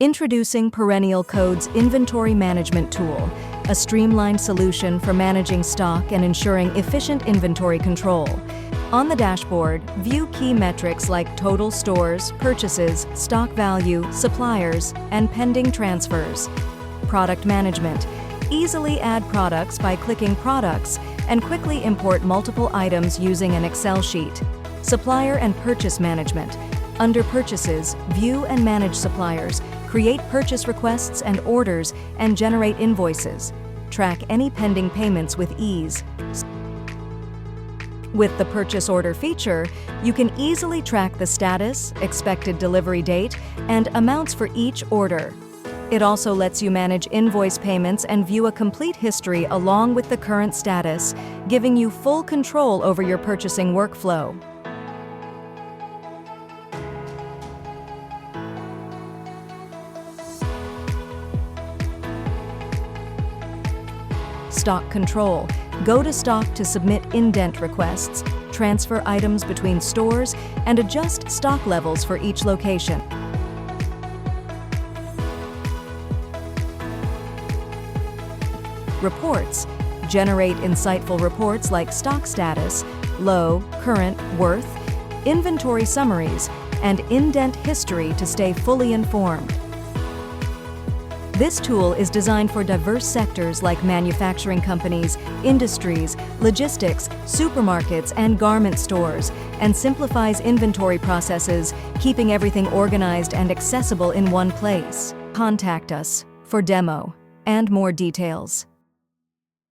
Introducing Perennial Code's Inventory Management Tool, a streamlined solution for managing stock and ensuring efficient inventory control. On the dashboard, view key metrics like total stores, purchases, stock value, suppliers, and pending transfers. Product management. Easily add products by clicking Products and quickly import multiple items using an Excel sheet. Supplier and purchase management. Under Purchases, view and manage suppliers, create purchase requests and orders, and generate invoices. Track any pending payments with ease. With the Purchase Order feature, you can easily track the status, expected delivery date, and amounts for each order. It also lets you manage invoice payments and view a complete history along with the current status, giving you full control over your purchasing workflow. Stock control. Go to stock to submit indent requests, transfer items between stores, and adjust stock levels for each location. Reports. Generate insightful reports like stock status, low, current, worth, inventory summaries, and indent history to stay fully informed. This tool is designed for diverse sectors like manufacturing companies, industries, logistics, supermarkets, and garment stores, and simplifies inventory processes, keeping everything organized and accessible in one place. Contact us for demo and more details.